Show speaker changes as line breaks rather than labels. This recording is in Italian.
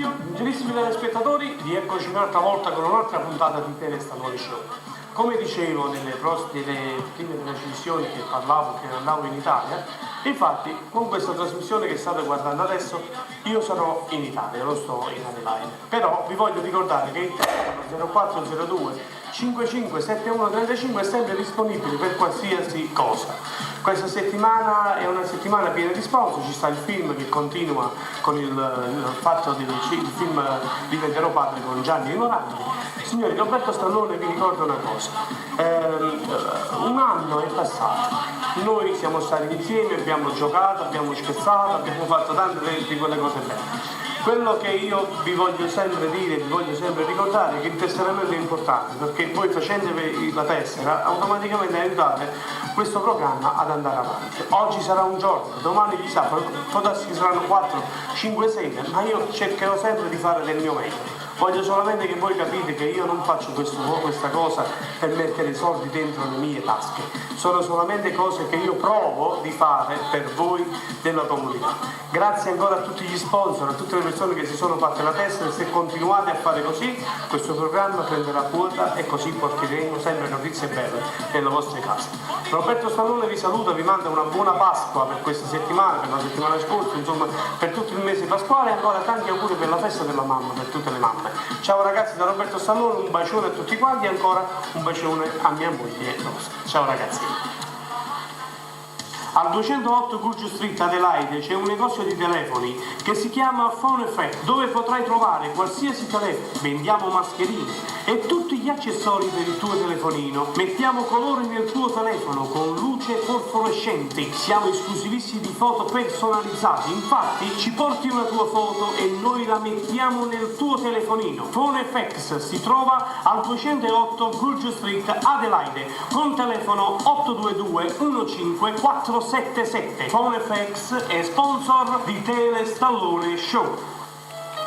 Gentilissimi telespettatori, rieccoci un'altra volta con un'altra puntata di Telestallone Show. Come dicevo nelle prime trasmissioni che parlavo, che andavo in Italia, infatti con questa trasmissione che state guardando adesso io sarò in Italia, lo sto in Adelaide. Però vi voglio ricordare che il telefono 0402 557135 è sempre disponibile per qualsiasi cosa. Questa settimana è una settimana piena di sponsor, ci sta il film che continua con il fatto del film Diventerò padre con Gianni Morandi. Signori, Roberto Stallone vi ricorda una cosa, un anno è passato, noi siamo stati insieme, abbiamo giocato, abbiamo scherzato, abbiamo fatto tante di quelle cose belle. Quello che io vi voglio sempre dire, vi voglio sempre ricordare è che il tesseramento è importante, perché voi facendovi la tessera automaticamente aiutate questo programma ad andare avanti. Oggi sarà un giorno, domani chissà, può darsi che saranno 4, 5 sere, ma io cercherò sempre di fare del mio meglio. Voglio solamente che voi capite che io non faccio questa cosa per mettere soldi dentro le mie tasche, sono solamente cose che io provo di fare per voi della comunità. Grazie ancora a tutti gli sponsor, a tutte le persone che si sono fatte la testa, e se continuate a fare così questo programma prenderà quota e così porteremo sempre notizie belle nelle vostre case. Roberto Stallone vi saluta, vi manda una buona Pasqua per questa settimana, per la settimana scorsa, insomma per tutto il mese pasquale, e ancora tanti auguri per la festa della mamma, per tutte le mamme. Ciao ragazzi da Roberto Stallone, un bacione a tutti quanti e ancora un bacione a mia moglie Rosa. Ciao ragazzi. Al 208 Gurge Street Adelaide c'è un negozio di telefoni che si chiama Phone Effect, dove potrai trovare qualsiasi telefono. Vendiamo mascherine e tutti gli accessori per il tuo telefonino. Mettiamo colori nel tuo telefono con luce fosforescente. Siamo esclusivisti di foto personalizzate. Infatti ci porti una tua foto e noi la mettiamo nel tuo telefonino. Phone Effects si trova al 208 Gurge Street Adelaide con telefono 822 15477. Phone FX è sponsor di Telestallone Show.